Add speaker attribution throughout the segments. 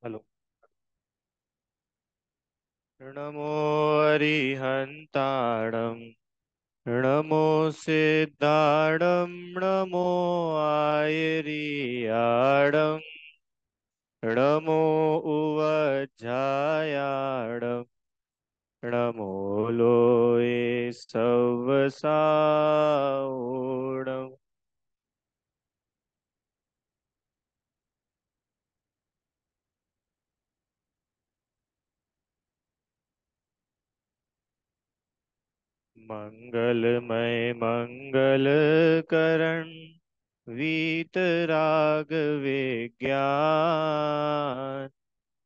Speaker 1: Hello. नमो अरिहन्ताणं नमो सिद्धाणं नमो आयरियाणं नमो उवज्झायाणं नमो लोये सवसाओणम्। मंगलमय मंगल करण वीतराग विज्ञान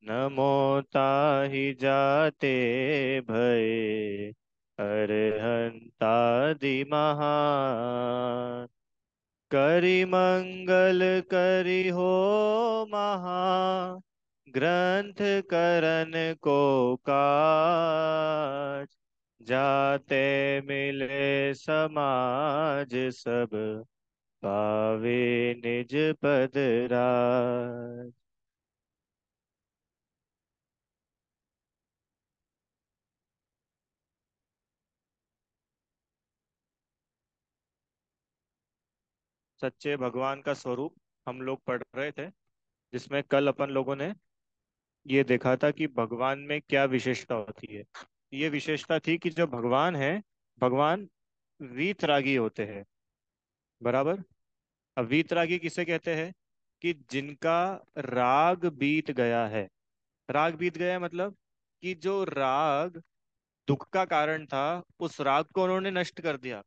Speaker 1: नमो ताहि जाते भये अरहंतादि महान करि मंगल करि हो महा ग्रंथ करन को काज जाते मिले समाज सब पावे निज पद राज। सच्चे भगवान का स्वरूप हम लोग पढ़ रहे थे, जिसमें कल अपन लोगों ने ये देखा था कि भगवान में क्या विशेषता होती है। ये विशेषता थी कि जो भगवान है, भगवान वीतरागी होते हैं। बराबर। अब वीतरागी किसे कहते हैं? कि जिनका राग बीत गया है। राग बीत गया है मतलब कि जो राग दुख का कारण था, उस राग को उन्होंने नष्ट कर दिया।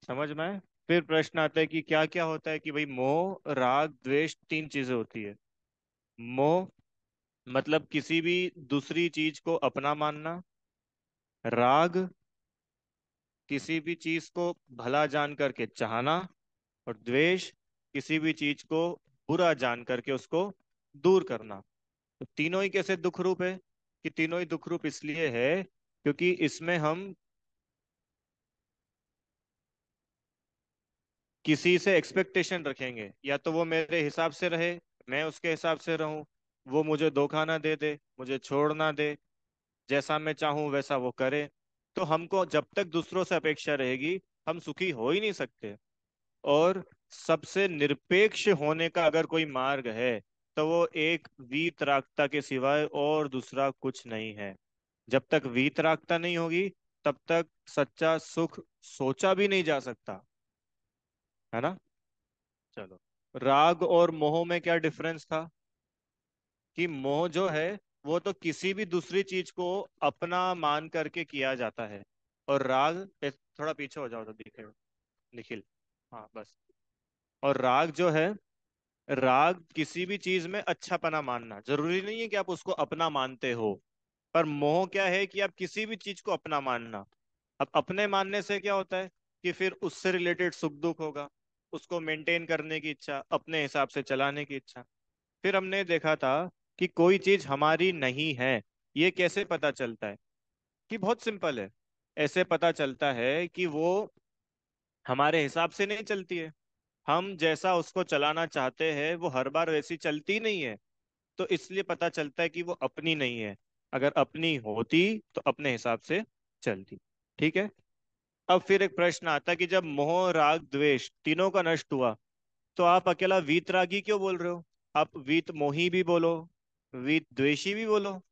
Speaker 1: समझ में आए? फिर प्रश्न आता है कि क्या क्या होता है, कि भाई मोह राग द्वेष तीन चीजें होती है। मोह मतलब किसी भी दूसरी चीज को अपना मानना। राग किसी भी चीज को भला जान करके चाहना। और द्वेष किसी भी चीज को बुरा जान करके उसको दूर करना। तो तीनों ही कैसे दुख रूप है? कि तीनों ही दुख रूप इसलिए है क्योंकि इसमें हम किसी से एक्सपेक्टेशन रखेंगे, या तो वो मेरे हिसाब से रहे, मैं उसके हिसाब से रहूं। वो मुझे धोखा ना दे दे, मुझे छोड़ ना दे, जैसा मैं चाहूं वैसा वो करे। तो हमको जब तक दूसरों से अपेक्षा रहेगी, हम सुखी हो ही नहीं सकते। और सबसे निरपेक्ष होने का अगर कोई मार्ग है, तो वो एक वीतरागता के सिवाय और दूसरा कुछ नहीं है। जब तक वीतरागता नहीं होगी, तब तक सच्चा सुख सोचा भी नहीं जा सकता। है ना? चलो। राग और मोह में क्या डिफरेंस था? कि मोह जो है, वो तो किसी भी दूसरी चीज को अपना मान करके किया जाता है। और राग थोड़ा पीछे हो जाओ तो दिखे निखिल। हाँ बस। और राग जो है, राग किसी भी चीज में अच्छापना मानना, जरूरी नहीं है कि आप उसको अपना मानते हो। पर मोह क्या है? कि आप किसी भी चीज को अपना मानना। अब अपने मानने से क्या होता है? कि फिर उससे रिलेटेड सुख दुख होगा, उसको मेंटेन करने की इच्छा, अपने हिसाब से चलाने की इच्छा। फिर हमने देखा था कि कोई चीज हमारी नहीं है, ये कैसे पता चलता है? कि बहुत सिंपल है। ऐसे पता चलता है कि वो हमारे हिसाब से नहीं चलती है। हम जैसा उसको चलाना चाहते हैं, वो हर बार वैसी चलती नहीं है। तो इसलिए पता चलता है कि वो अपनी नहीं है। अगर अपनी होती तो अपने हिसाब से चलती। ठीक है। अब फिर एक प्रश्न आता है कि जब मोह राग द्वेष तीनों का नष्ट हुआ, तो आप अकेला वीतरागी क्यों बोल रहे हो? आप वीत मोही भी बोलो, वीत द्वेषी भी बोलो।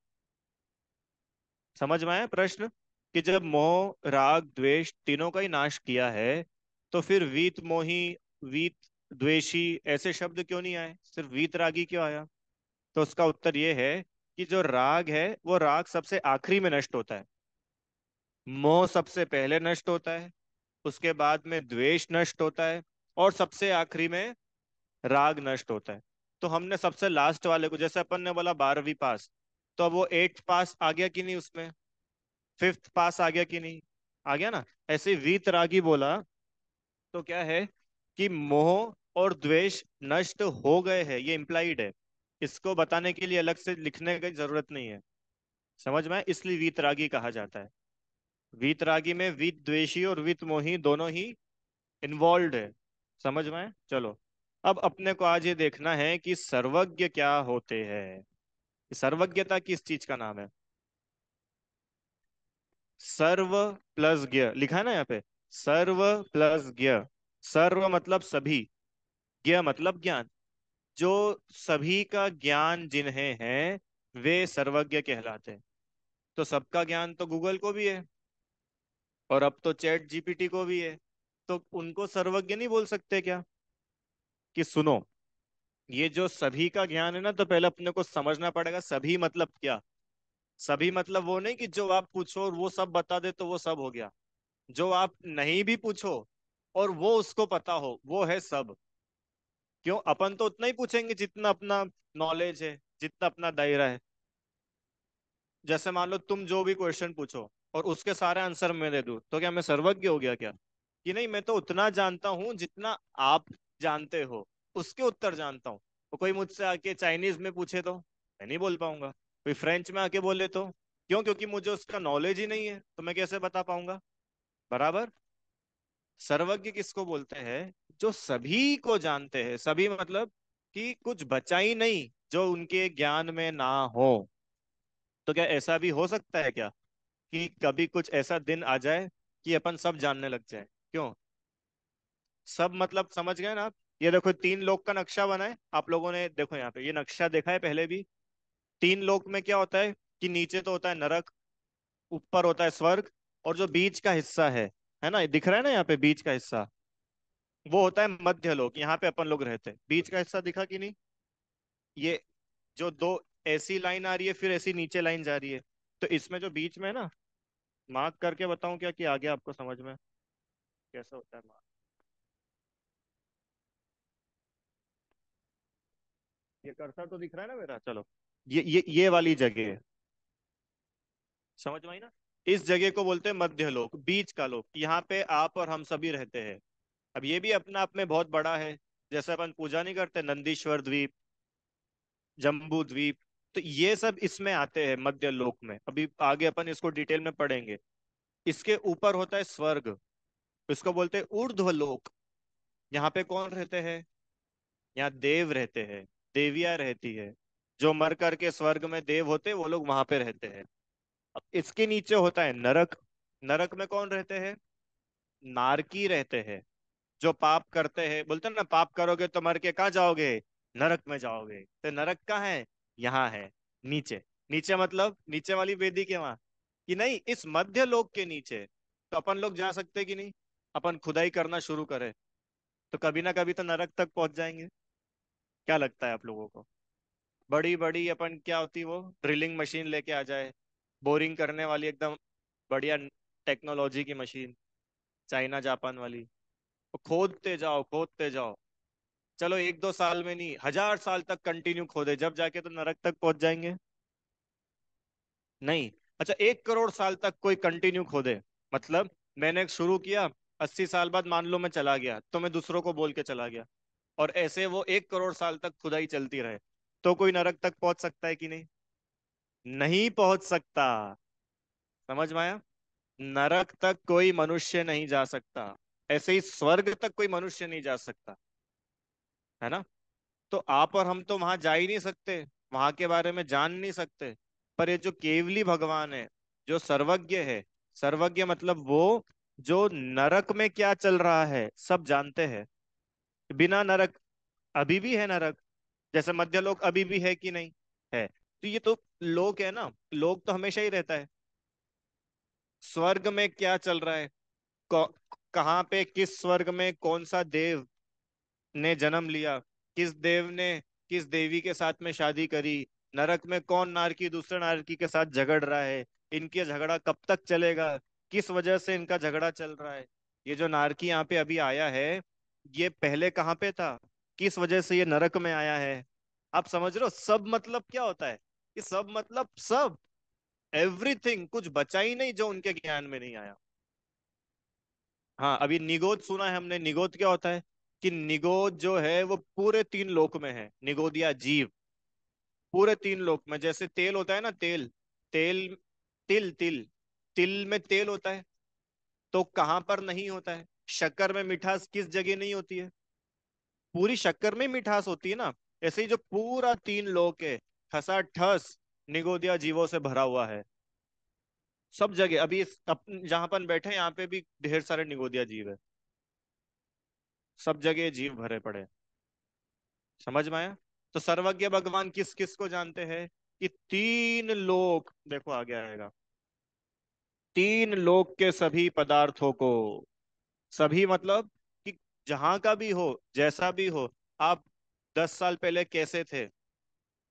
Speaker 1: समझ में आया प्रश्न? कि जब मोह राग द्वेष तीनों का ही नाश किया है, तो फिर वीत मोही, वीत द्वेषी ऐसे शब्द क्यों नहीं आए, सिर्फ वीतरागी क्यों आया? तो उसका उत्तर ये है कि जो राग है, वो राग सबसे आखिरी में नष्ट होता है। मोह सबसे पहले नष्ट होता है, उसके बाद में द्वेष नष्ट होता है, और सबसे आखिरी में राग नष्ट होता है। तो हमने सबसे लास्ट वाले को, जैसे अपन ने बोला 12वीं पास, तो अब वो 8th पास आ गया कि नहीं उसमें? 5th पास आ गया कि नहीं? आ गया ना? ऐसे वीतरागी बोला तो क्या है? कि मोह और द्वेष नष्ट हो गए हैं, ये इम्प्लाइड है। इसको बताने के लिए अलग से लिखने की जरूरत नहीं है। समझ में आया? इसलिए वीतरागी कहा जाता है। वीतरागी में वीत द्वेषी और वीत मोही दोनों ही इन्वॉल्व है। समझ में आया? चलो। अब अपने को आज ये देखना है कि सर्वज्ञ क्या होते हैं। सर्वज्ञता किस चीज का नाम है? सर्व प्लस ज्ञ लिखा है ना यहाँ पे। सर्व प्लस ज्ञ। सर्व मतलब सभी, ज्ञ मतलब ज्ञान। जो सभी का ज्ञान जिन्हें है वे सर्वज्ञ कहलाते हैं। तो सबका ज्ञान तो गूगल को भी है, और अब तो चैट जीपीटी को भी है। तो उनको सर्वज्ञ नहीं बोल सकते क्या? कि सुनो, ये जो सभी का ज्ञान है ना, तो पहले अपने को समझना पड़ेगा सभी मतलब क्या। सभी मतलब वो नहीं कि जो आप पूछो और वो सब बता दे तो वो सब हो गया। जो आप नहीं भी पूछो और वो उसको पता हो, वो है सब। क्यों? अपन तो उतना ही पूछेंगे जितना अपना नॉलेज है, जितना अपना दायरा है। जैसे मान लो तुम जो भी क्वेश्चन पूछो और उसके सारे आंसर मैं दे दूं, तो क्या मैं सर्वज्ञ हो गया क्या? कि नहीं, मैं तो उतना जानता हूं जितना आप जानते हो, उसके उत्तर जानता हूँ। तो कोई मुझसे आके चाइनीज में पूछे तो मैं नहीं बोल पाऊंगा। कोई फ्रेंच में आके बोले तो, क्यों? क्योंकि मुझे उसका नॉलेज ही नहीं है, तो मैं कैसे बता पाऊंगा? बराबर। सर्वज्ञ किसको बोलते हैं? जो सभी को जानते हैं। सभी मतलब कि कुछ बचा ही नहीं जो उनके ज्ञान में ना हो। तो क्या ऐसा भी हो सकता है क्या कि कभी कुछ ऐसा दिन आ जाए कि अपन सब जानने लग जाए? क्यों? सब मतलब समझ गए ना आप? ये देखो, तीन लोक का नक्शा बना है, आप लोगों ने देखो यहाँ पे ये नक्शा देखा है पहले भी। तीन लोक में क्या होता है कि नीचे तो होता है नरक, ऊपर होता है स्वर्ग, और जो बीच का हिस्सा है ना, ये दिख रहा है ना यहाँ पे बीच का हिस्सा, वो होता है मध्य लोक। यहाँ पे अपन लोग रहते हैं। बीच का हिस्सा दिखा कि नहीं? ये जो दो ऐसी लाइन आ रही है, फिर ऐसी नीचे लाइन जा रही है, तो इसमें जो बीच में है ना, मार्क करके बताऊं क्या कि आ गया आपको समझ में कैसा होता है मार्क? ये कर्सर तो दिख रहा है ना मेरा? चलो, ये वाली जगह है, समझ में आई ना? इस जगह को बोलते हैं मध्य लोक, बीच का लोक। यहाँ पे आप और हम सभी रहते हैं। अब ये भी अपना आप में बहुत बड़ा है। जैसे अपन पूजा नहीं करते, नंदीश्वर द्वीप, जम्बू द्वीप, तो ये सब इसमें आते हैं मध्य लोक में। अभी आगे अपन इसको डिटेल में पढ़ेंगे। इसके ऊपर होता है स्वर्ग, इसको बोलते हैं ऊर्ध्व लोक। यहाँ पे कौन रहते हैं? यहाँ देव रहते हैं, देवियां रहती है। जो मर करके स्वर्ग में देव होते हैं वो लोग वहां पे रहते हैं। अब इसके नीचे होता है नरक। नरक में कौन रहते हैं? नारकी रहते हैं। जो पाप करते हैं, बोलते हैं ना पाप करोगे तो मर के कहाँ जाओगे? नरक में जाओगे। तो नरक कहाँ है? यहाँ है, नीचे। नीचे मतलब नीचे वाली वेदी के वहां? कि नहीं, इस मध्य लोक के नीचे। तो अपन लोग जा सकते कि नहीं? अपन खुदाई करना शुरू करें तो कभी ना कभी तो नरक तक पहुंच जाएंगे। क्या लगता है आप लोगों को? बड़ी बड़ी अपन क्या होती वो ड्रिलिंग मशीन लेके आ जाए, बोरिंग करने वाली एकदम बढ़िया टेक्नोलॉजी की मशीन, चाइना जापान वाली। तो खोदते जाओ खोदते जाओ। चलो एक दो साल में नहीं, 1000 साल तक कंटिन्यू खोदे, जब जाके तो नरक तक पहुंच जाएंगे? नहीं। अच्छा, 1 करोड़ साल तक कोई कंटिन्यू खोदे, मतलब मैंने शुरू किया, 80 साल बाद मान लो मैं चला गया, तो मैं दूसरों को बोल के चला गया, और ऐसे वो 1 करोड़ साल तक खुदाई चलती रहे, तो कोई नरक तक पहुंच सकता है कि नहीं? नहीं पहुंच सकता। समझ में आया? नरक तक कोई मनुष्य नहीं जा सकता। ऐसे ही स्वर्ग तक कोई मनुष्य नहीं जा सकता, है ना? तो आप और हम तो वहां जा ही नहीं सकते, वहां के बारे में जान नहीं सकते। पर ये जो केवली भगवान है, जो सर्वज्ञ है, सर्वज्ञ मतलब वो जो नरक में क्या चल रहा है सब जानते हैं। बिना नरक, अभी भी है नरक, जैसे मध्य लोक अभी भी है कि नहीं? है। तो ये तो लोक है ना, लोक तो हमेशा ही रहता है। स्वर्ग में क्या चल रहा है, कौ- कहाँ पे, किस स्वर्ग में कौन सा देव ने जन्म लिया, किस देव ने किस देवी के साथ में शादी करी, नरक में कौन नारकी दूसरे नारकी के साथ झगड़ रहा है, इनके झगड़ा कब तक चलेगा, किस वजह से इनका झगड़ा चल रहा है। ये जो नारकी यहाँ पे अभी आया है, ये पहले कहाँ पे था, किस वजह से ये नरक में आया है। आप समझ रहे हो सब मतलब क्या होता है? कि सब मतलब सब, एवरीथिंग, कुछ बचा ही नहीं जो उनके ज्ञान में नहीं आया। हाँ, अभी निगोद सुना है हमने। निगोद क्या होता है? कि निगोद जो है वो पूरे तीन लोक में है, निगोदिया जीव पूरे तीन लोक में। जैसे तेल होता है ना, तेल, तेल, तिल तिल, तिल में तेल होता है, तो कहाँ पर नहीं होता है? शक्कर में मिठास किस जगह नहीं होती है? पूरी शक्कर में मिठास होती है ना, ऐसे ही जो पूरा तीन लोक है ठसाठस निगोदिया जीवों से भरा हुआ है। सब जगह अभी जहां अपन बैठे हैं यहाँ पे भी ढेर सारे निगोदिया जीव है। सब जगह जीव भरे पड़े हैं। समझ में आया? तो सर्वज्ञ भगवान किस किस को जानते हैं? कि तीन लोक, देखो आगे आएगा, तीन लोक के सभी पदार्थों को। सभी मतलब कि जहां का भी हो, जैसा भी हो, आप 10 साल पहले कैसे थे,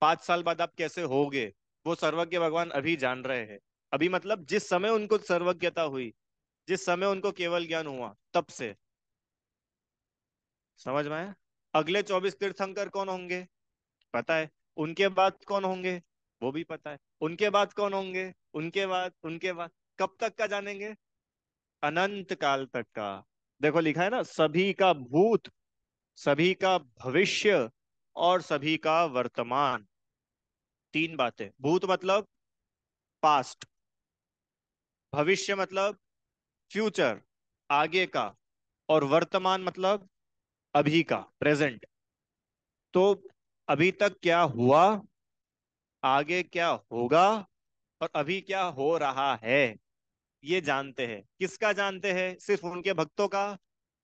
Speaker 1: 5 साल बाद आप कैसे होगे, वो सर्वज्ञ भगवान अभी जान रहे हैं। अभी मतलब जिस समय उनको सर्वज्ञता हुई, जिस समय उनको केवल ज्ञान हुआ, तब से। समझ में आया? अगले 24 तीर्थंकर कौन होंगे पता है, उनके बाद कौन होंगे वो भी पता है, उनके बाद कौन होंगे, उनके बाद कब तक का जानेंगे? अनंत काल तक का। देखो लिखा है ना, सभी का भूत, सभी का भविष्य और सभी का वर्तमान। तीन बातें। भूत मतलब पास्ट, भविष्य मतलब फ्यूचर, आगे का, और वर्तमान मतलब अभी का, प्रेजेंट। तो अभी तक क्या हुआ, आगे क्या होगा, और अभी क्या हो रहा है, ये जानते हैं। किसका जानते हैं? सिर्फ उनके भक्तों का?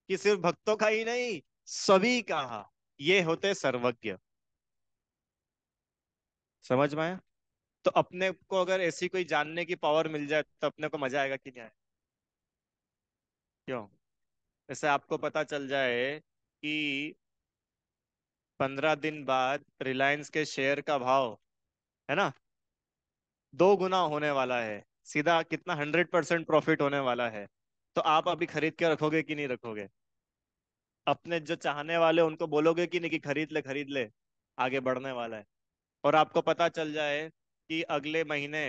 Speaker 1: कि सिर्फ भक्तों का ही नहीं, सभी का। ये होते सर्वज्ञ। समझ में आया? तो अपने को अगर ऐसी कोई जानने की पावर मिल जाए तो अपने को मजा आएगा कि नहीं आए? क्यों? जैसे आपको पता चल जाए कि 15 दिन बाद रिलायंस के शेयर का भाव, है ना, 2 गुना होने वाला है, सीधा कितना, 100% प्रॉफिट होने वाला है, तो आप अभी खरीद के रखोगे कि नहीं रखोगे? अपने जो चाहने वाले उनको बोलोगे कि नहीं कि खरीद ले खरीद ले, आगे बढ़ने वाला है। और आपको पता चल जाए कि अगले महीने,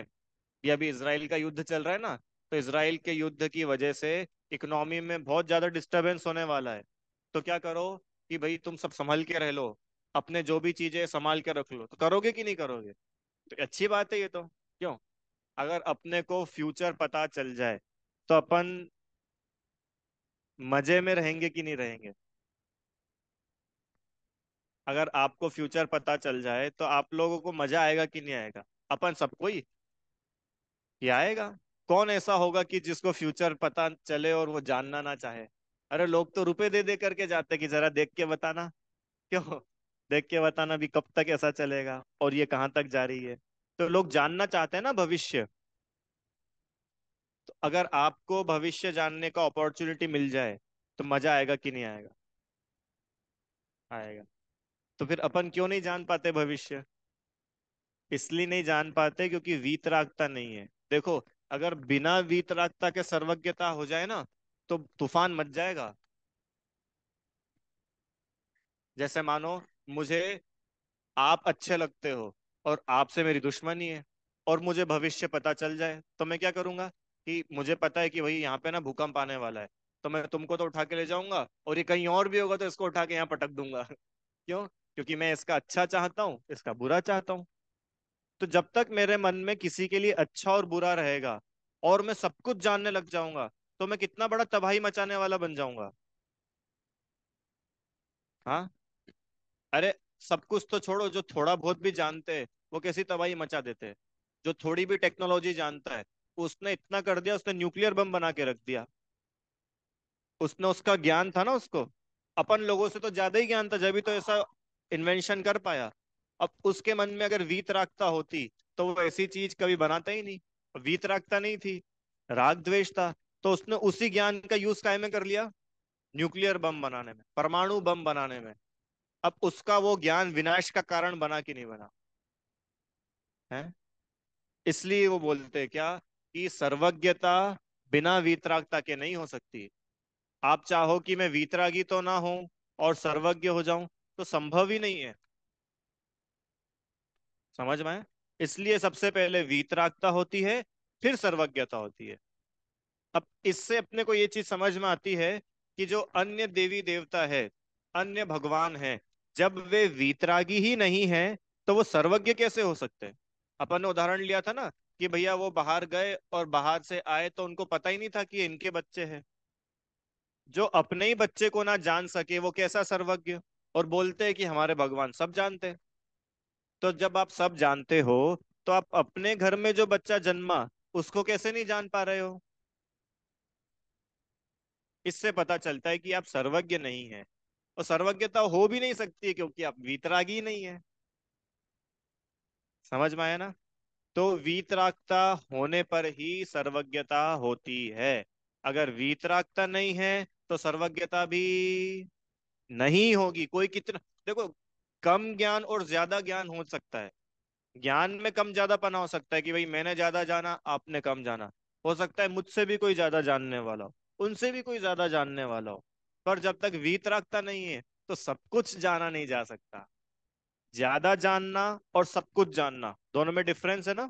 Speaker 1: ये अभी इसराइल का युद्ध चल रहा है ना, तो इसराइल के युद्ध की वजह से इकोनॉमी में बहुत ज्यादा डिस्टरबेंस होने वाला है। तो क्या करो कि भाई तुम सब संभल के रह लो, अपने जो भी चीजें संभाल के रख लो। तो करोगे कि नहीं करोगे? तो अच्छी बात है ये तो। क्यों? अगर अपने को फ्यूचर पता चल जाए तो अपन मजे में रहेंगे कि नहीं रहेंगे? अगर आपको फ्यूचर पता चल जाए तो आप लोगों को मजा आएगा कि नहीं आएगा? अपन सबको ही आएगा। कौन ऐसा होगा कि जिसको फ्यूचर पता चले और वो जानना ना चाहे? अरे लोग तो रुपए दे दे करके जाते कि जरा देख के बताना। क्यों? देख के बताना भी कब तक ऐसा चलेगा और ये कहाँ तक जा रही है। तो लोग जानना चाहते हैं ना भविष्य। तो अगर आपको भविष्य जानने का अपॉर्चुनिटी मिल जाए तो मजा आएगा कि नहीं आएगा? आएगा। तो फिर अपन क्यों नहीं जान पाते भविष्य? इसलिए नहीं जान पाते क्योंकि वीतरागता नहीं है। देखो, अगर बिना वीतरागता के सर्वज्ञता हो जाए ना, तो तूफान मच जाएगा। जैसे मानो मुझे आप अच्छे लगते हो और आपसे मेरी दुश्मनी है, और मुझे भविष्य पता चल जाए, तो मैं क्या करूंगा? कि मुझे पता है कि भाई यहाँ पे ना भूकंप आने वाला है, तो मैं तुमको तो उठा के ले जाऊंगा, और ये कहीं और भी होगा तो इसको उठा के यहाँ पटक दूंगा। क्यों? क्योंकि मैं इसका अच्छा चाहता हूँ, इसका बुरा चाहता हूँ। तो जब तक मेरे मन में किसी के लिए अच्छा और बुरा रहेगा, और मैं सब कुछ जानने लग जाऊंगा, तो मैं कितना बड़ा तबाही मचाने वाला बन जाऊंगा। हाँ। अरे, सब कुछ तो छोड़ो, जो थोड़ा बहुत भी जानते हैं वो कैसी तबाही मचा देते हैं। जो थोड़ी भी टेक्नोलॉजी जानता है, उसने इतना कर दिया, उसने न्यूक्लियर बम बना के रख दिया। उसने, उसका ज्ञान था ना उसको, अपन लोगों से तो ज्यादा ही ज्ञान था, जब भी तो ऐसा इन्वेंशन कर पाया। अब उसके मन में अगर वीतरागता होती तो वो ऐसी चीज कभी बनाता ही नहीं। वीतरागता नहीं थी, राग द्वेष था, तो उसने उसी ज्ञान का यूज काय में कर लिया? न्यूक्लियर बम बनाने में, परमाणु बम बनाने में। अब उसका वो ज्ञान विनाश का कारण बना कि नहीं बना? है। इसलिए वो बोलते हैं क्या, कि सर्वज्ञता बिना वीतरागता के नहीं हो सकती। आप चाहो कि मैं वीतरागी तो ना हूं और सर्वज्ञ हो जाऊं, तो संभव ही नहीं है। समझ में आया? इसलिए सबसे पहले वीतरागता होती है, फिर सर्वज्ञता होती है। अब इससे अपने को ये चीज समझ में आती है कि जो अन्य देवी देवता है, अन्य भगवान है, जब वे वीतरागी ही नहीं है तो वो सर्वज्ञ कैसे हो सकते हैं? अपन ने उदाहरण लिया था ना, कि भैया वो बाहर गए और बाहर से आए तो उनको पता ही नहीं था कि ये इनके बच्चे हैं। जो अपने ही बच्चे को ना जान सके वो कैसा सर्वज्ञ? और बोलते हैं कि हमारे भगवान सब जानते हैं। तो जब आप सब जानते हो, तो आप अपने घर में जो बच्चा जन्मा उसको कैसे नहीं जान पा रहे हो? इससे पता चलता है कि आप सर्वज्ञ नहीं है। और सर्वज्ञता हो भी नहीं सकती है क्योंकि आप वीतरागी नहीं है। समझ में आया ना? तो वीतरागता होने पर ही सर्वज्ञता होती है। अगर वीतरागता नहीं है तो सर्वज्ञता भी नहीं होगी। कोई कितना, देखो, कम ज्ञान और ज्यादा ज्ञान हो सकता है। ज्ञान में कम ज्यादा पना हो सकता है कि भाई मैंने ज्यादा जाना, आपने कम जाना। हो सकता है मुझसे भी कोई ज्यादा जानने वाला हो, उनसे भी कोई ज्यादा जानने वाला हो। पर जब तक वीतरागता नहीं है तो सब कुछ जाना नहीं जा सकता। ज्यादा जानना और सब कुछ जानना दोनों में डिफरेंस है ना।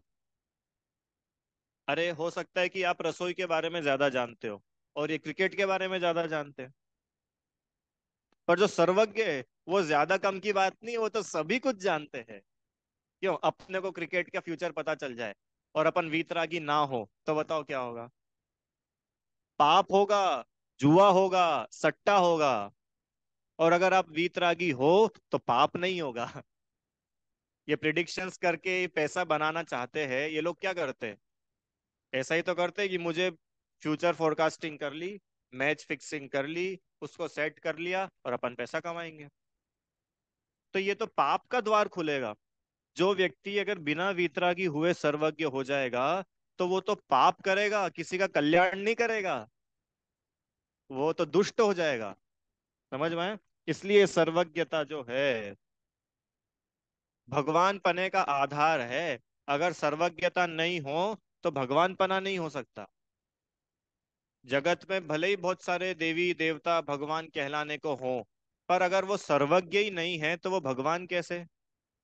Speaker 1: अरे हो सकता है कि आप रसोई के बारे में ज्यादा जानते हो और ये क्रिकेट के बारे में ज्यादा जानते हैं। पर जो सर्वज्ञ है वो ज्यादा कम की बात नहीं, वो तो सभी कुछ जानते हैं। क्यों? अपने को क्रिकेट का फ्यूचर पता चल जाए और अपन वीतरागी ना हो तो बताओ क्या होगा? पाप होगा, जुआ होगा, सट्टा होगा। और अगर आप वीतरागी हो तो पाप नहीं होगा। ये प्रिडिक्शंस करके पैसा बनाना चाहते हैं ये लोग, क्या करते हैं? ऐसा ही तो करते हैं कि मुझे फ्यूचर फोरकास्टिंग कर ली, मैच फिक्सिंग कर ली, उसको सेट कर लिया और अपन पैसा कमाएंगे। तो ये तो पाप का द्वार खुलेगा। जो व्यक्ति अगर बिना वीतरागी हुए सर्वज्ञ हो जाएगा तो वो तो पाप करेगा, किसी का कल्याण नहीं करेगा। वो तो दुष्ट हो जाएगा। समझ में आया? इसलिए सर्वज्ञता जो है भगवान पने का आधार है। अगर सर्वज्ञता नहीं हो तो भगवान पना नहीं हो सकता। जगत में भले ही बहुत सारे देवी देवता भगवान कहलाने को हों, पर अगर वो सर्वज्ञ ही नहीं है तो वो भगवान कैसे?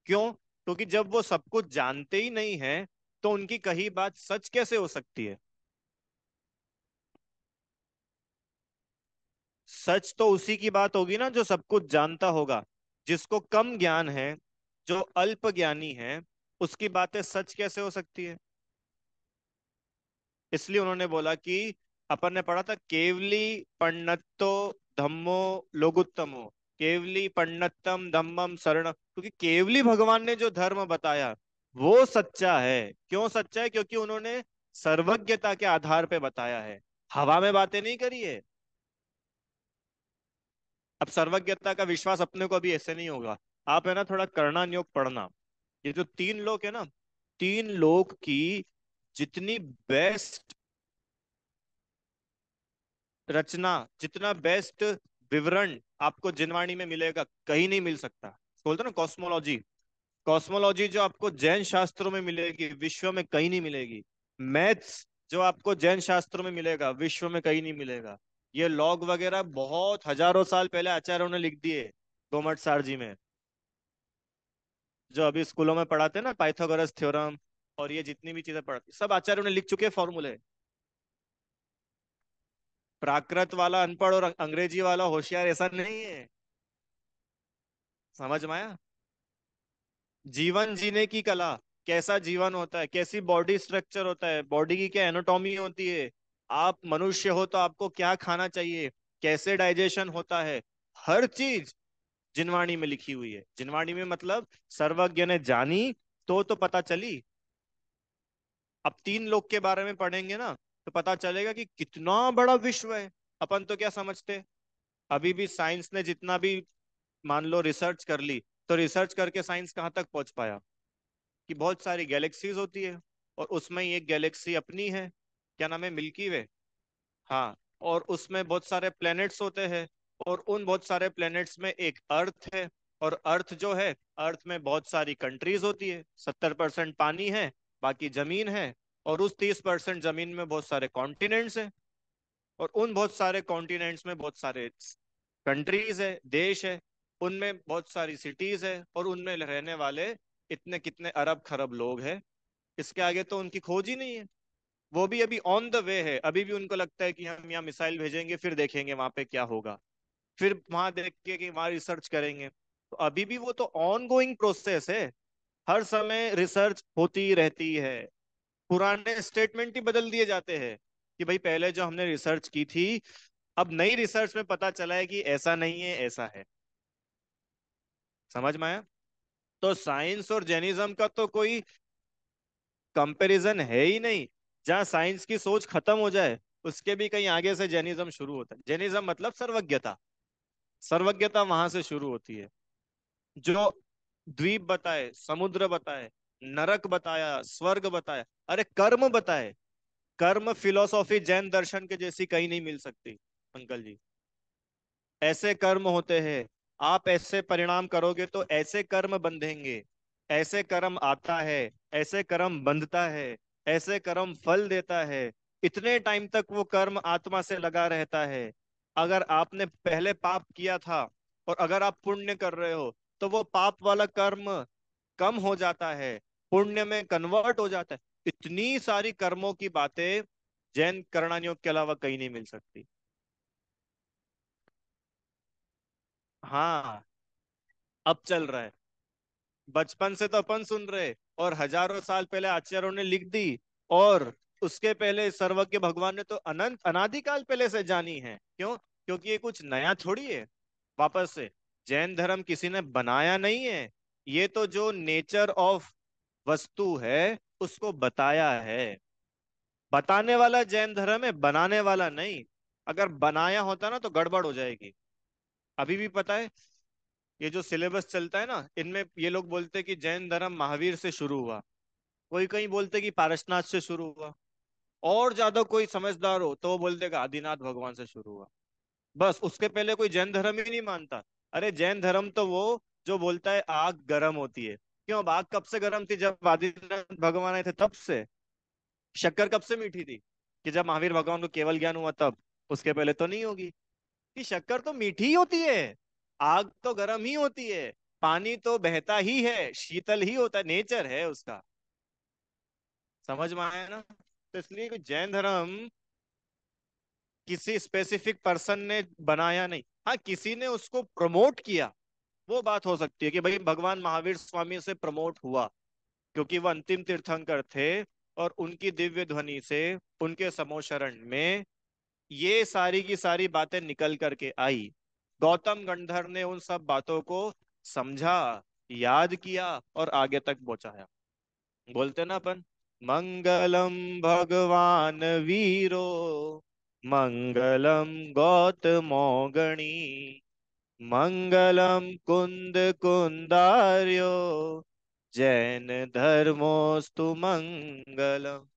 Speaker 1: क्यों? क्योंकि जब वो सब कुछ जानते ही नहीं है तो उनकी कही बात सच कैसे हो सकती है? सच तो उसी की बात होगी ना जो सब कुछ जानता होगा। जिसको कम ज्ञान है, जो अल्प ज्ञानी है, उसकी बातें सच कैसे हो सकती है? इसलिए उन्होंने बोला कि अपन ने पढ़ा था, केवली पण्णत्तो धम्मो लोगुत्तमो, केवली पण्णत्तम धम्मम शरण, क्योंकि केवली भगवान ने जो धर्म बताया वो सच्चा है। क्यों सच्चा है? क्योंकि उन्होंने सर्वज्ञता के आधार पे बताया है, हवा में बातें नहीं करी है। अब सर्वज्ञता का विश्वास अपने को अभी ऐसे नहीं होगा। आप है ना थोड़ा करणान योग पढ़ना। ये जो तीन लोग है ना, तीन लोग की जितनी बेस्ट रचना, जितना बेस्ट विवरण आपको जिनवाणी में मिलेगा कहीं नहीं मिल सकता। बोलते ना कॉस्मोलॉजी, कॉस्मोलॉजी जो आपको जैन शास्त्रों में मिलेगी विश्व में कहीं नहीं मिलेगी। मैथ्स जो आपको जैन शास्त्रों में मिलेगा विश्व में कहीं नहीं मिलेगा। ये लॉग वगैरह बहुत हजारों साल पहले आचार्यों ने लिख दिए, गोमट सार जी में। जो अभी स्कूलों में पढ़ाते हैं ना, पाइथागोरस थ्योरम और ये जितनी भी चीजें पढ़ाती सब आचार्यों ने लिख चुके हैं फॉर्मूले। प्राकृत वाला अनपढ़ और अंग्रेजी वाला होशियार ऐसा नहीं है। समझ में आया? जीवन जीने की कला, कैसा जीवन होता है, कैसी बॉडी स्ट्रक्चर होता है, बॉडी की क्या एनाटॉमी होती है, आप मनुष्य हो तो आपको क्या खाना चाहिए, कैसे डाइजेशन होता है, हर चीज जिनवाणी में लिखी हुई है। जिनवाणी में मतलब सर्वज्ञ ने जानी तो पता चली। अब तीन लोग के बारे में पढ़ेंगे ना तो पता चलेगा कि कितना बड़ा विश्व है। अपन तो क्या समझते, अभी भी साइंस ने जितना भी मान लो रिसर्च कर ली, तो रिसर्च करके साइंस कहाँ तक पहुंच पाया? कि बहुत सारी गैलेक्सीज होती है और उसमें ही एक गैलेक्सी अपनी है, क्या नाम है, मिल्की वे। हाँ। और उसमें बहुत सारे प्लैनेट्स होते हैं और उन बहुत सारे प्लैनेट्स में एक अर्थ है। और अर्थ जो है, अर्थ में बहुत सारी कंट्रीज होती है, 70% पानी है, बाकी जमीन है। और उस 30% जमीन में बहुत सारे कॉन्टिनेंट्स हैं। और उन बहुत सारे कॉन्टिनेंट्स में बहुत सारे कंट्रीज है, देश है। उनमें बहुत सारी सिटीज है और उनमें रहने वाले इतने कितने अरब खरब लोग हैं। इसके आगे तो उनकी खोज ही नहीं है। वो भी अभी ऑन द वे है, अभी भी उनको लगता है कि हम यहाँ मिसाइल भेजेंगे फिर देखेंगे वहां पे क्या होगा, फिर वहां देख के कि वहां रिसर्च करेंगे। तो अभी भी वो तो ऑन गोइंग प्रोसेस है। हर समय रिसर्च होती रहती है। पुराने स्टेटमेंट ही बदल दिए जाते हैं कि भाई पहले जो हमने रिसर्च की थी, अब नई रिसर्च में पता चला है कि ऐसा नहीं है, ऐसा है। समझ में आया? तो साइंस और जैनिज्म का तो कोई कंपैरिजन है ही नहीं। जहाँ साइंस की सोच खत्म हो जाए, उसके भी कहीं आगे से जैनिज्म शुरू होता है। जैनिज्म मतलब सर्वज्ञता। सर्वज्ञता वहां से शुरू होती है। जो द्वीप बताए, समुद्र बताए, नरक बताया, स्वर्ग बताया, अरे कर्म बताए। कर्म फिलोसॉफी जैन दर्शन के जैसी कहीं नहीं मिल सकती अंकल जी। ऐसे कर्म होते हैं, आप ऐसे परिणाम करोगे तो ऐसे कर्म बंधेंगे। ऐसे कर्म आता है, ऐसे कर्म बंधता है, ऐसे कर्म फल देता है। इतने टाइम तक वो कर्म आत्मा से लगा रहता है। अगर आपने पहले पाप किया था और अगर आप पुण्य कर रहे हो, तो वो पाप वाला कर्म कम हो जाता है, पुण्य में कन्वर्ट हो जाता है। इतनी सारी कर्मों की बातें जैन करणानियों के अलावा कहीं नहीं मिल सकती। हाँ, अब चल रहा है। बचपन से तो अपन सुन रहे, और हजारों साल पहले आचार्यों ने लिख दी। और उसके पहले सर्वज्ञ भगवान ने तो अनंत अनादिकाल पहले से जानी है। क्यों? क्योंकि ये कुछ नया थोड़ी है। वापस से, जैन धर्म किसी ने बनाया नहीं है। ये तो जो नेचर ऑफ वस्तु है, उसको बताया है। बताने वाला जैन धर्म है, बनाने वाला नहीं। अगर बनाया होता ना तो गड़बड़ हो जाएगी। अभी भी पता है, ये जो सिलेबस चलता है ना, इनमें ये लोग बोलते हैं कि जैन धर्म महावीर से शुरू हुआ। कोई कहीं बोलते कि पारसनाथ से शुरू हुआ। और ज्यादा कोई समझदार हो तो वो बोल देगा आदिनाथ भगवान से शुरू हुआ। बस, उसके पहले कोई जैन धर्म ही नहीं मानता। अरे जैन धर्म तो वो जो बोलता है आग गर्म होती है। क्यों? अब आग कब से गर्म थी? जब आदिनाथ भगवान आए थे तब से। शक्कर कब से मीठी थी? कि जब महावीर भगवान को केवल ज्ञान हुआ तब। उसके पहले तो नहीं होगी। कि शक्कर तो मीठी ही होती है, आग तो गर्म ही होती है, पानी तो बहता ही है, शीतल ही होता है, नेचर है उसका। समझ में आया ना? तो इसलिए कोई जैन धर्म किसी स्पेसिफिक पर्सन ने बनाया नहीं। हाँ, किसी ने उसको प्रमोट किया। वो बात हो सकती है कि भाई भगवान महावीर स्वामी से प्रमोट हुआ, क्योंकि वो अंतिम तीर्थंकर थे। और उनकी दिव्य ध्वनि से, उनके समोशरण में ये सारी की सारी बातें निकल करके आई। गौतम गंधर ने उन सब बातों को समझा, याद किया और आगे तक पहुंचाया। बोलते ना अपन, मंगलम भगवान वीरो, मंगलम गौतमोगणी, मंगलम कुंद कुंदार्यो, जैन धर्मोस्तु मंगलम।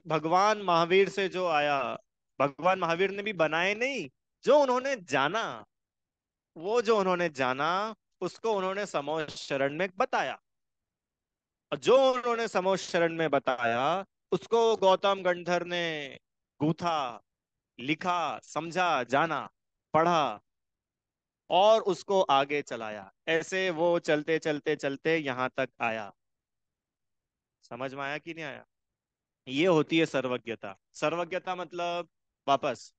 Speaker 1: भगवान महावीर से जो आया, भगवान महावीर ने भी बनाए नहीं, जो उन्होंने जाना, वो जो उन्होंने जाना, उसको उन्होंने समोच्च शरण में बताया। और जो उन्होंने समोच्च शरण में बताया, उसको गौतम गंधर ने गूथा, लिखा, समझा, जाना, पढ़ा और उसको आगे चलाया। ऐसे वो चलते चलते चलते यहां तक आया। समझ में आया कि नहीं आया? ये होती है सर्वज्ञता। सर्वज्ञता मतलब, वापस,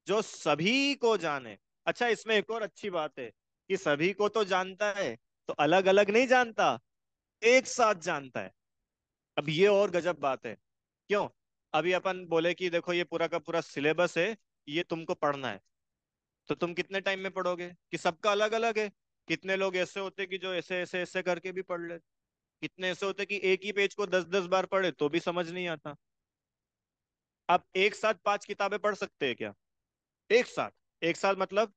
Speaker 1: जो सभी को जाने। अच्छा, इसमें एक और अच्छी बात है कि सभी को तो जानता है, तो अलग अलग नहीं जानता, एक साथ जानता है। अब ये और गजब बात है। क्यों? अभी अपन बोले कि देखो ये पूरा का पूरा सिलेबस है, ये तुमको पढ़ना है। तो तुम कितने टाइम में पढ़ोगे? कि सबका अलग अलग है। कितने लोग ऐसे होते कि जो ऐसे ऐसे ऐसे करके भी पढ़ ले। कितने ऐसे होते कि एक ही पेज को 10-10 बार पढ़े तो भी समझ नहीं आता। आप एक साथ 5 किताबें पढ़ सकते हैं क्या? एक साथ, एक साथ मतलब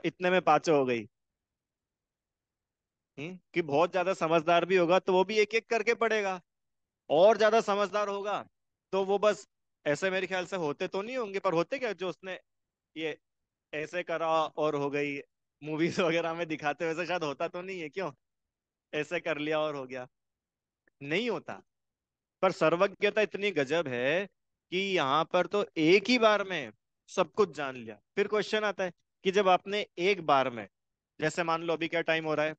Speaker 1: इतने में पांचों हो गई। कि बहुत ज्यादा समझदार भी होगा तो वो भी एक एक करके पढ़ेगा। और ज्यादा समझदार होगा तो वो बस, ऐसे मेरे ख्याल से होते तो नहीं होंगे, पर होते क्या जो उसने ये ऐसे करा और हो गई। मूवीज वगैरह में दिखाते वैसे शायद होता तो नहीं है। क्यों? ऐसे कर लिया और हो गया, नहीं होता। पर सर्वज्ञता इतनी गजब है कि यहाँ पर तो एक ही बार में सब कुछ जान लिया। फिर क्वेश्चन आता है कि जब आपने एक बार में, जैसे मान लो अभी क्या टाइम हो रहा है,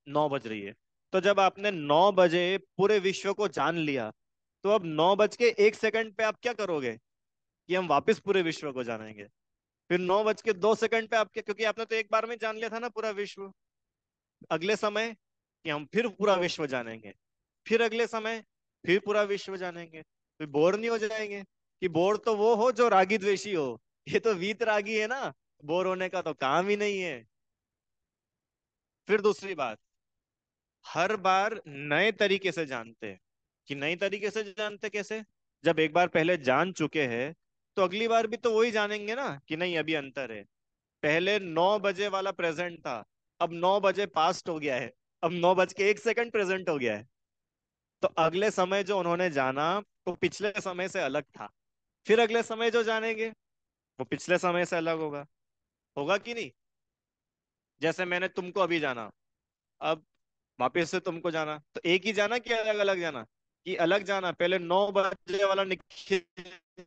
Speaker 1: 9 बज रही है। तो जब आपने 9 बजे पूरे विश्व को जान लिया, तो अब 9 बज के 1 सेकंड पे आप क्या करोगे? कि हम वापस पूरे विश्व को जानेंगे। फिर 9 बज के 2 सेकंड पे आप क्या, क्योंकि आपने तो एक बार में जान लिया था ना पूरा विश्व। अगले समय कि हम फिर पूरा विश्व जानेंगे। फिर अगले समय फिर पूरा विश्व जानेंगे। फिर बोर नहीं हो जाएंगे? कि बोर तो वो हो जो रागी द्वेषी हो। ये तो वीत रागी है ना, बोर होने का तो काम ही नहीं है। फिर दूसरी बात, हर बार नए तरीके से जानते हैं। कि नई तरीके से जानते कैसे? जब एक बार पहले जान चुके हैं तो अगली बार भी तो वही जानेंगे ना कि नहीं अभी अंतर है। पहले 9 बजे वाला प्रेजेंट था, अब 9 बजे पास्ट हो गया है, अब 9 बज के 1 सेकंड प्रेजेंट हो गया है। तो अगले समय जो उन्होंने जाना वो पिछले समय से अलग था। फिर अगले समय जो जानेंगे वो पिछले समय से अलग होगा। होगा कि नहीं? जैसे मैंने तुमको अभी जाना, अब वापस से तुमको जाना, तो एक ही जाना कि अलग अलग जाना? कि अलग जाना। पहले 9 बजे वाला निखिल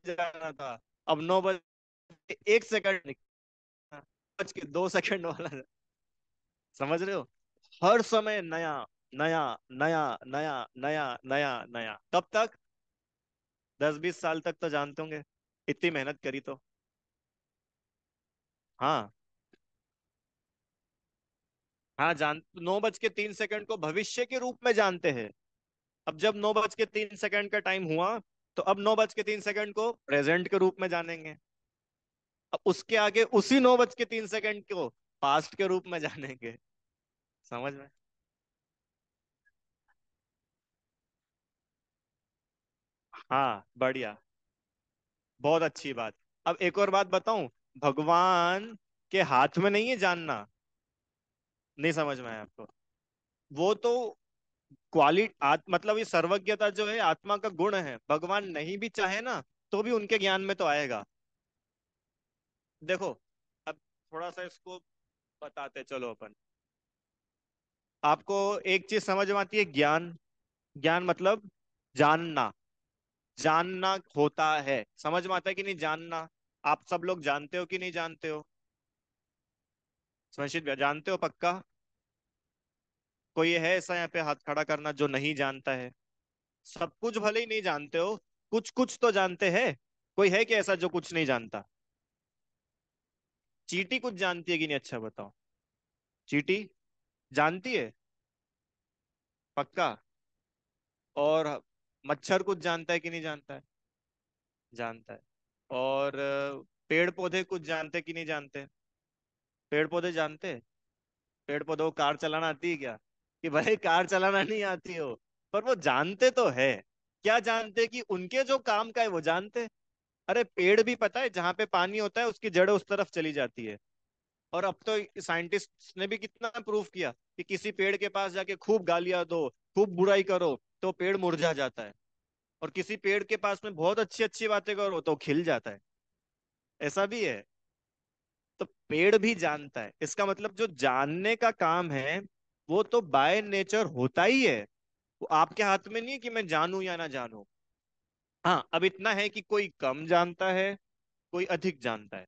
Speaker 1: जाना था, अब 9 बजे 1 सेकंड निकला, 9 बज के 2 सेकंड वाला। समझ रहे हो? हर समय नया, नया, नया, नया, नया, नया, नया। कब तक? 10-20 साल तक तो जानते होंगे, इतनी मेहनत करी तो। हाँ। हाँ, 9 बज के 3 सेकंड को भविष्य के रूप में जानते हैं। अब जब 9 बज के 3 सेकंड का टाइम हुआ, तो अब 9 बज के 3 सेकंड को प्रेजेंट के रूप में जानेंगे। अब उसके आगे उसी 9 बज के 3 सेकंड को पास्ट के रूप में जानेंगे। समझ में? हाँ, बढ़िया। बहुत अच्छी बात। अब एक और बात बताऊं, भगवान के हाथ में नहीं है जानना। नहीं समझ में आया आपको? वो तो मतलब ये सर्वज्ञता जो है आत्मा का गुण है, भगवान नहीं भी चाहे ना तो भी उनके ज्ञान में तो आएगा। देखो, अब थोड़ा सा इसको बताते चलो अपन। आपको एक चीज समझ में आती है, ज्ञान। ज्ञान मतलब जानना। जानना होता है, समझ में आता है कि नहीं जानना? आप सब लोग जानते हो कि नहीं जानते हो? सुनिश्चित भैया, जानते हो पक्का? कोई है ऐसा यहाँ पे हाथ खड़ा करना जो नहीं जानता है? सब कुछ भले ही नहीं जानते हो, कुछ कुछ तो जानते हैं। कोई है कि ऐसा जो कुछ नहीं जानता? चींटी कुछ जानती है कि नहीं, अच्छा बताओ। चींटी जानती है? पक्का? और मच्छर कुछ जानता है कि नहीं जानता है? जानता है। और पेड़ पौधे कुछ जानते कि नहीं जानते? पेड़ पौधे जानते हैं? पेड़ पौधों को कार चलाना आती है क्या? कि भाई कार चलाना नहीं आती हो, पर वो जानते तो है। क्या जानते? कि उनके जो काम का है वो जानते। अरे पेड़ भी पता है जहां पे पानी होता है उसकी जड़ उस तरफ चली जाती है। और अब तो साइंटिस्ट ने भी कितना प्रूफ किया कि किसी पेड़ के पास जाके खूब गालियां दो, खूब बुराई करो, तो पेड़ मुरझा जाता है। और किसी पेड़ के पास में बहुत अच्छी अच्छी बातें करो तो खिल जाता है। ऐसा भी है। तो पेड़ भी जानता है, इसका मतलब जो जानने का काम है वो तो बाय नेचर होता ही है। वो आपके हाथ में नहीं है कि मैं जानूं या ना जानूं। हाँ, अब इतना है कि कोई कम जानता है, कोई अधिक जानता है।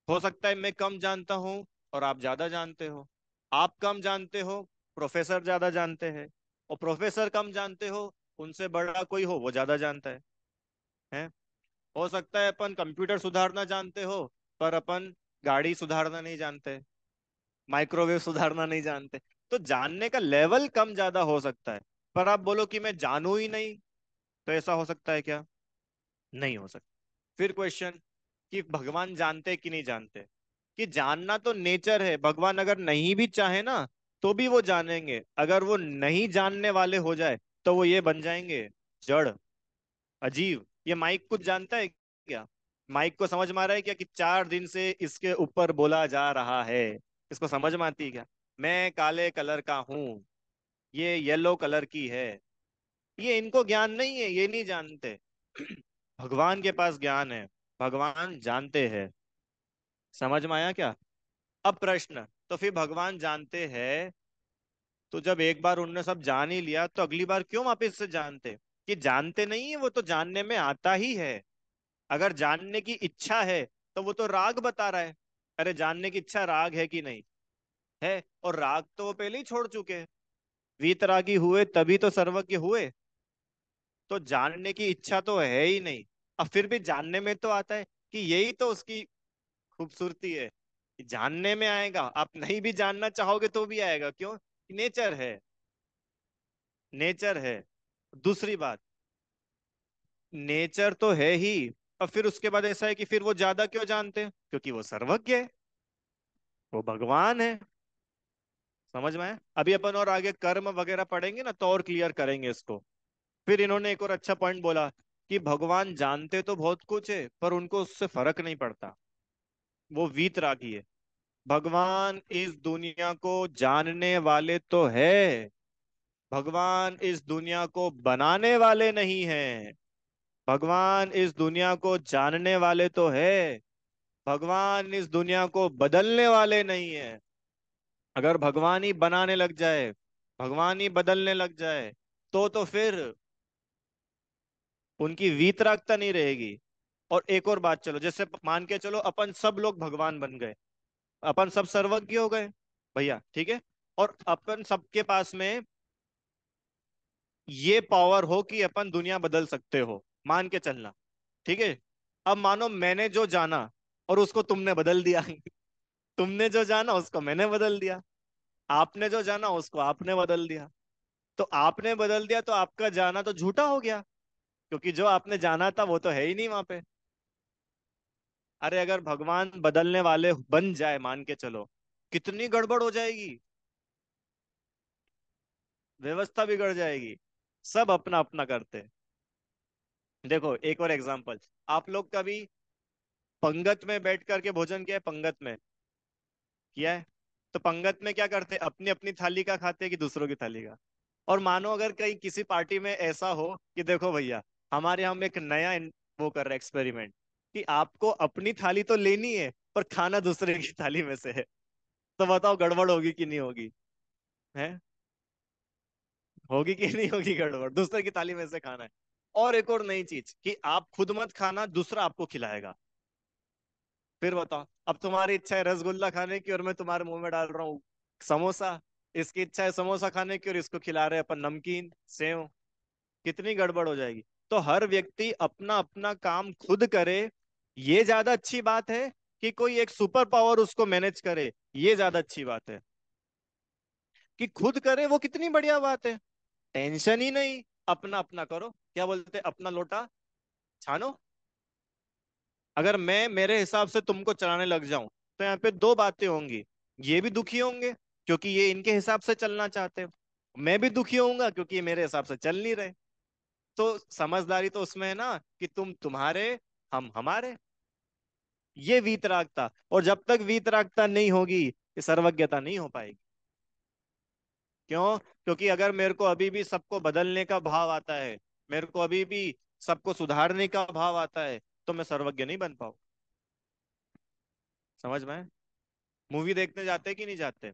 Speaker 1: हो सकता है मैं कम जानता हूं और आप ज्यादा जानते हो। आप कम जानते हो, प्रोफेसर ज्यादा जानते हैं। और प्रोफेसर कम जानते हो, उनसे बड़ा कोई हो वो ज्यादा जानता है? हो सकता है अपन कंप्यूटर सुधारना जानते हो, पर अपन गाड़ी सुधारना नहीं जानते, माइक्रोवेव सुधारना नहीं जानते। तो जानने का लेवल कम ज्यादा हो सकता है। पर आप बोलो कि मैं जानू ही नहीं, तो ऐसा हो सकता है क्या? नहीं हो सकता। फिर क्वेश्चन, कि भगवान जानते कि नहीं जानते? कि जानना तो नेचर है, भगवान अगर नहीं भी चाहे ना तो भी वो जानेंगे। अगर वो नहीं जानने वाले हो जाए तो वो ये बन जाएंगे, जड़, अजीब। ये माइक कुछ जानता है क्या? माइक को समझ में आ रहा है क्या कि 4 दिन से इसके ऊपर बोला जा रहा है? इसको समझ में आती है क्या? मैं काले कलर का हूं, ये येलो कलर की है। ये इनको ज्ञान नहीं है, ये नहीं जानते। भगवान के पास ज्ञान है, भगवान जानते हैं। समझ में आया क्या? अब प्रश्न, तो फिर भगवान जानते हैं, तो जब एक बार उनने सब जान ही लिया तो अगली बार क्यों वापस से जानते? कि जानते नहीं है, वो तो जानने में आता ही है। अगर जानने की इच्छा है तो वो तो राग बता रहा है। अरे जानने की इच्छा राग है कि नहीं? है। और राग तो वो पहले ही छोड़ चुके हैं। वीतरागी हुए तभी तो सर्वज्ञ हुए। तो जानने की इच्छा तो है ही नहीं। अब फिर भी जानने में तो आता है, कि यही तो उसकी खूबसूरती है कि जानने में आएगा, आप नहीं भी जानना चाहोगे तो भी आएगा। क्यों? नेचर है। नेचर है। दूसरी बात, नेचर तो है ही। और फिर उसके बाद ऐसा है कि फिर वो ज्यादा क्यों जानते हैं? क्योंकि वो सर्वज्ञ है, वो भगवान है। समझ में आया? अभी अपन और आगे कर्म वगैरह पढ़ेंगे ना, तो और क्लियर करेंगे इसको। फिर इन्होंने एक और अच्छा पॉइंट बोला कि भगवान जानते तो बहुत कुछ है, पर उनको उससे फर्क नहीं पड़ता। वो वीतरागी है। भगवान इस दुनिया को जानने वाले तो है, भगवान इस दुनिया को बनाने वाले नहीं हैं। भगवान इस दुनिया को जानने वाले तो है, भगवान इस दुनिया को बदलने वाले नहीं है। अगर भगवान ही बनाने लग जाए, भगवान ही बदलने लग जाए, तो फिर उनकी वीतरागता नहीं रहेगी। और एक और बात, चलो जैसे मान के चलो अपन सब लोग भगवान बन गए, अपन सब सर्वज्ञ हो गए भैया, ठीक है। और अपन सबके पास में ये पावर हो कि अपन दुनिया बदल सकते हो, मान के चलना, ठीक है। अब मानो मैंने जो जाना और उसको तुमने बदल दिया। तुमने जो जाना उसको मैंने बदल दिया, आपने जो जाना उसको आपने बदल दिया। तो आपने बदल दिया तो आपका जाना तो झूठा हो गया, क्योंकि जो आपने जाना था वो तो है ही नहीं वहां पे। अरे अगर भगवान बदलने वाले बन जाए, मान के चलो, कितनी गड़बड़ हो जाएगी, व्यवस्था बिगड़ जाएगी। सब अपना अपना करते हैं। देखो एक और एग्जांपल, आप लोग कभी पंगत में बैठ करके भोजन किया है? पंगत में किया है? तो पंगत में क्या करते हैं, अपनी अपनी थाली का खाते हैं कि दूसरों की थाली का? और मानो अगर कहीं किसी पार्टी में ऐसा हो कि देखो भैया, हमारे हम एक नया वो कर रहे एक्सपेरिमेंट, कि आपको अपनी थाली तो लेनी है पर खाना दूसरे की थाली में से है, तो बताओ गड़बड़ होगी कि नहीं होगी? है? होगी कि नहीं होगी गड़बड़? दूसरे की थाली में से खाना है। और एक और नई चीज, कि आप खुद मत खाना, दूसरा आपको खिलाएगा। फिर बताओ, अब तुम्हारी इच्छा है रसगुल्ला खाने की और मैं तुम्हारे मुंह में डाल रहा हूँ समोसा, इसकी इच्छा है समोसा खाने की और इसको खिला रहे हैं अपन नमकीन सेव। कितनी गड़बड़ हो जाएगी। तो हर व्यक्ति अपना अपना काम खुद करे, ये ज्यादा अच्छी बात है कि कोई एक सुपर पावर उसको मैनेज करे? ये ज्यादा अच्छी बात है कि खुद करे, वो कितनी बढ़िया बात है। टेंशन ही नहीं, अपना अपना करो, क्या बोलते हैं, अपना लोटा छानो। अगर मैं मेरे हिसाब से तुमको चलाने लग जाऊं, तो यहाँ पे दो बातें होंगी। ये भी दुखी होंगे क्योंकि ये इनके हिसाब से चलना चाहते हैं, मैं भी दुखी होऊंगा क्योंकि ये मेरे हिसाब से चल नहीं रहे। तो समझदारी तो उसमें है ना, कि तुम तुम्हारे, हम हमारे। ये वीतरागता, और जब तक वीतरागता नहीं होगी, ये सर्वज्ञता नहीं हो पाएगी। क्यों? क्योंकि अगर मेरे को अभी भी सबको बदलने का भाव आता है, मेरे को अभी भी सबको सुधारने का भाव आता है, तो मैं सर्वज्ञ नहीं बन पाऊँ। समझ में? मूवी देखने जाते कि नहीं जाते?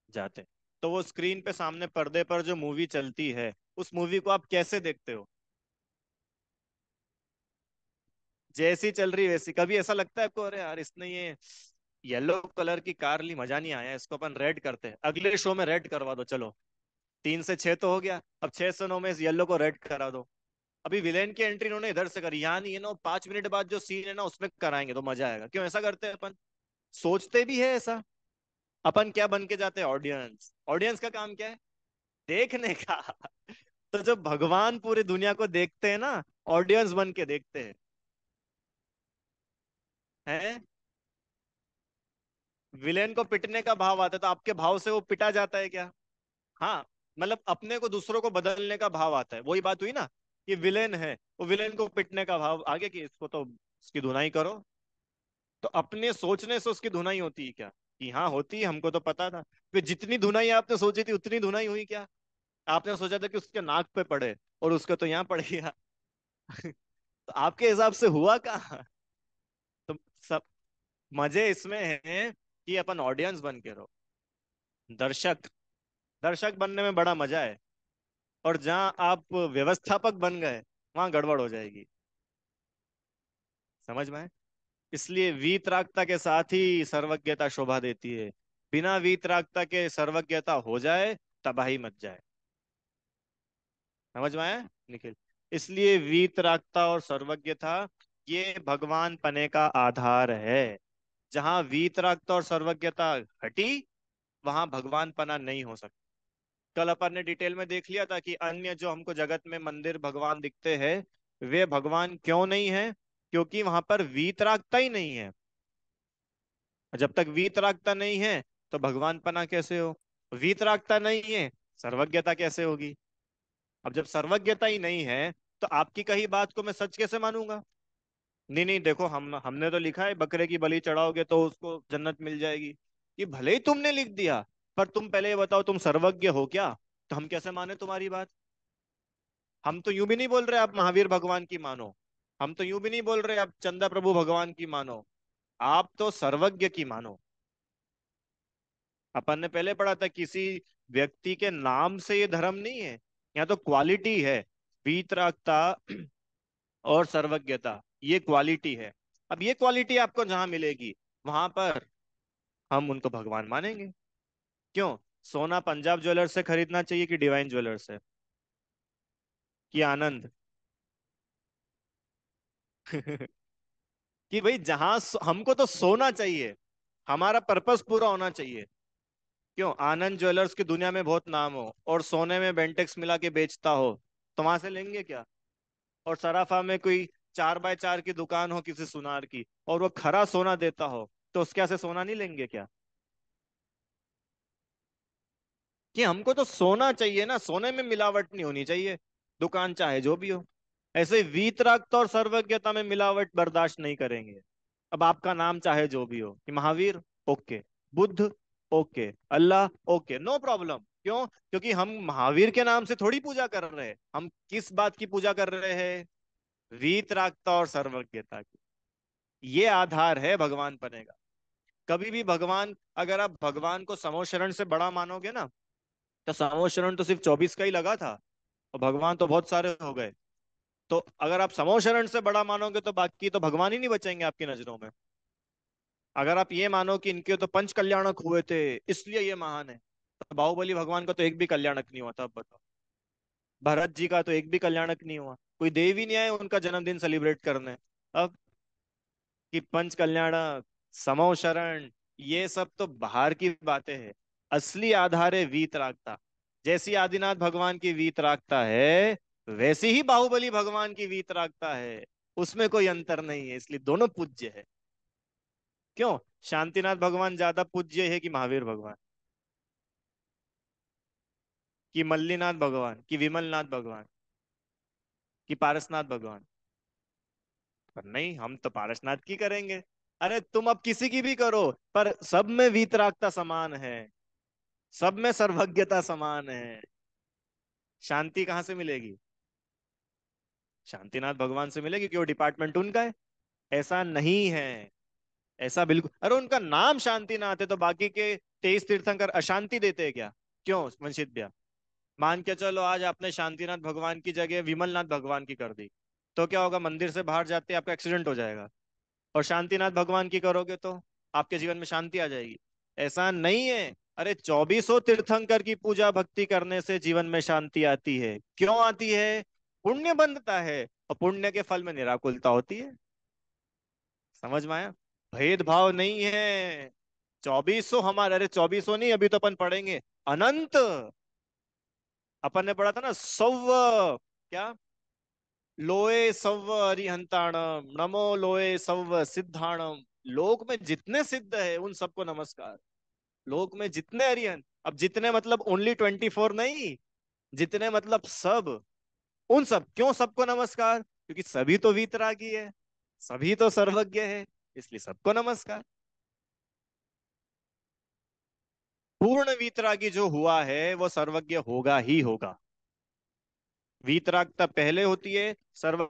Speaker 1: जाते। तो वो स्क्रीन पे सामने पर्दे पर जो मूवी चलती है, उस मूवी को आप कैसे देखते हो? जैसी चल रही वैसी? कभी ऐसा लगता है आपको, अरे यार इसने ये येलो कलर की कार ली, मजा नहीं आया, इसको अपन रेड करते हैं, अगले शो में रेड करवा दो, चलो 3 से 6 तो हो गया, अब 6 से 9 में इस येलो को रेड करा दो। अभी विलेन की एंट्री इन्होंने इधर से करी, यहाँ नहीं है ना, 5 मिनट बाद जो सीन है ना उसमें कराएंगे तो मजा आएगा। क्यों ऐसा करते हैं अपन? सोचते भी है ऐसा। अपन क्या बन के जाते हैं? ऑडियंस। ऑडियंस का काम क्या है? देखने का। तो जब भगवान पूरी दुनिया को देखते हैं ना, ऑडियंस बन के देखते हैं। हैं? विलेन को पिटने का भाव आता है, तो आपके भाव से वो पिटा जाता है क्या? हाँ। मतलब अपने को दूसरों को बदलने का भाव आता है, वही बात हुई ना, कि विलेन है, वो विलेन को पिटने का भाव आगे, कि इसको तो इसकी धुनाई करो। तो अपने सोचने से उसकी धुनाई होती है क्या? कि हाँ होती है, हमको तो पता था। फिर जितनी धुनाई आपने सोची थी उतनी धुनाई हुई क्या? आपने सोचा था कि उसके नाक पे पड़े और उसके तो यहाँ पड़ गया। तो आपके हिसाब से हुआ कहाँ? तो सब मजे इसमें है कि अपन ऑडियंस बन के रहो, दर्शक। दर्शक बनने में बड़ा मजा है। और जहां आप व्यवस्थापक बन गए, वहां गड़बड़ हो जाएगी। समझ में आए? इसलिए वीतरागता के साथ ही सर्वज्ञता शोभा देती है। बिना वीतरागता के सर्वज्ञता हो जाए, तबाही मच जाए। समझ में आया निखिल? इसलिए वीतरागता और सर्वज्ञता, ये भगवान पने का आधार है। जहां वीतरागता और सर्वज्ञता हटी, वहां भगवान पना नहीं हो सकता। कल अपन ने डिटेल में देख लिया था कि अन्य जो हमको जगत में मंदिर भगवान दिखते हैं, वे भगवान क्यों नहीं है? क्योंकि वहां पर वीतरागता ही नहीं है। जब तक वीतरागता नहीं है, तो भगवान पना कैसे हो? वीतरागता नहीं है, सर्वज्ञता कैसे होगी? अब जब सर्वज्ञता ही नहीं है, तो आपकी कही बात को मैं सच कैसे मानूंगा? नहीं नहीं, देखो हमने तो लिखा है बकरे की बलि चढ़ाओगे तो उसको जन्नत मिल जाएगी। ये भले ही तुमने लिख दिया, पर तुम पहले ये बताओ, तुम सर्वज्ञ हो क्या? तो हम कैसे माने तुम्हारी बात? हम तो यूं भी नहीं बोल रहे आप महावीर भगवान की मानो। हम तो यूं भी नहीं बोल रहे आप चंदा प्रभु भगवान की मानो। आप तो सर्वज्ञ की मानो। अपन ने पहले पढ़ा था, किसी व्यक्ति के नाम से ये धर्म नहीं है, यहाँ तो क्वालिटी है। वीतरागता और सर्वज्ञता, ये क्वालिटी है। अब ये क्वालिटी आपको जहां मिलेगी, वहां पर हम उनको भगवान मानेंगे। क्यों? सोना पंजाब ज्वेलर्स से खरीदना चाहिए कि डिवाइन ज्वेलर्स से, कि आनंद? कि भाई जहां हमको तो सोना चाहिए, हमारा पर्पस पूरा होना चाहिए। क्यों? आनंद ज्वेलर्स की दुनिया में बहुत नाम हो और सोने में बेंटेक्स मिला के बेचता हो, तो वहां से लेंगे क्या? और सराफा में कोई 4x4 की दुकान हो किसी सुनार की, और वो खरा सोना देता हो, तो उसके यहाँ से सोना नहीं लेंगे क्या? कि हमको तो सोना चाहिए ना, सोने में मिलावट नहीं होनी चाहिए, दुकान चाहे जो भी हो। ऐसे वीतरागता और सर्वज्ञता में मिलावट बर्दाश्त नहीं करेंगे। अब आपका नाम चाहे जो भी हो, कि महावीर, ओके, बुद्ध, ओके, अल्लाह, ओके, नो प्रॉब्लम। क्यों? क्योंकि हम महावीर के नाम से थोड़ी पूजा कर रहे हैं, हम किस बात की पूजा कर रहे हैं? वीतरागता और सर्वज्ञता की। ये आधार है भगवान बनेगा। कभी भी भगवान, अगर आप भगवान को समोशरण से बड़ा मानोगे ना, तो समोशरण तो सिर्फ 24 का ही लगा था, और भगवान तो बहुत सारे हो गए। तो अगर आप समोशरण से बड़ा मानोगे, तो बाकी तो भगवान ही नहीं बचेंगे आपकी नजरों में। अगर आप ये मानो कि इनके तो पंच कल्याणक हुए थे इसलिए ये महान है, तो बाहुबली भगवान का तो एक भी कल्याणक नहीं हुआ था, अब बताओ। भरत जी का तो एक भी कल्याणक नहीं हुआ, कोई देव ही नहीं आए उनका जन्मदिन सेलिब्रेट करने। अब कि पंच कल्याणक, समो शरण, ये सब तो बाहर की बातें हैं। असली आधार है वीतरागता। जैसी आदिनाथ भगवान की वीतरागता है, वैसी ही बाहुबली भगवान की वीतरागता है। उसमें कोई अंतर नहीं है, इसलिए दोनों पूज्य है। क्यों? शांतिनाथ भगवान ज्यादा पूज्य है कि महावीर भगवान, कि मल्लीनाथ भगवान, कि विमलनाथ भगवान, कि पारसनाथ भगवान? पर नहीं, हम तो पारसनाथ की करेंगे। अरे तुम अब किसी की भी करो, पर सब में वीतरागता समान है, सब में सर्वज्ञता समान है। शांति कहाँ से मिलेगी? शांतिनाथ भगवान से मिलेगी, कि वो डिपार्टमेंट उनका है? ऐसा नहीं है। ऐसा बिल्कुल, अरे उनका नाम शांतिनाथ है, तो बाकी के 23 तीर्थंकर अशांति देते हैं क्या? क्यों वंशित भैया? मान के चलो आज आपने शांतिनाथ भगवान की जगह विमलनाथ भगवान की कर दी, तो क्या होगा? मंदिर से बाहर जाते आपका एक्सीडेंट हो जाएगा। और शांतिनाथ भगवान की करोगे तो आपके जीवन में शांति आ जाएगी। ऐसा नहीं है। अरे 2400 तीर्थंकर की पूजा भक्ति करने से जीवन में शांति आती है। क्यों आती है? पुण्य बनता है, और पुण्य के फल में निराकुलता होती है। समझ में आया? भेदभाव नहीं है। 2400 हमारे, अरे 2400 नहीं, अभी तो अपन पढ़ेंगे अनंत। अपन ने पढ़ा था ना, सौव, क्या? लोए सौव अरिहंताणम नमो लोए सौव सिद्धाणम। लोक में जितने सिद्ध है उन सबको नमस्कार। लोक में जितने अरिहंत, अब जितने मतलब ओनली 24 नहीं, जितने मतलब सब, उन सब, क्यों सबको नमस्कार? क्योंकि सभी तो वीतरागी है, सभी तो सर्वज्ञ है, इसलिए सबको नमस्कार। पूर्ण वीतरागी जो हुआ है वो सर्वज्ञ होगा ही होगा। वीतरागता पहले होती है, सर्व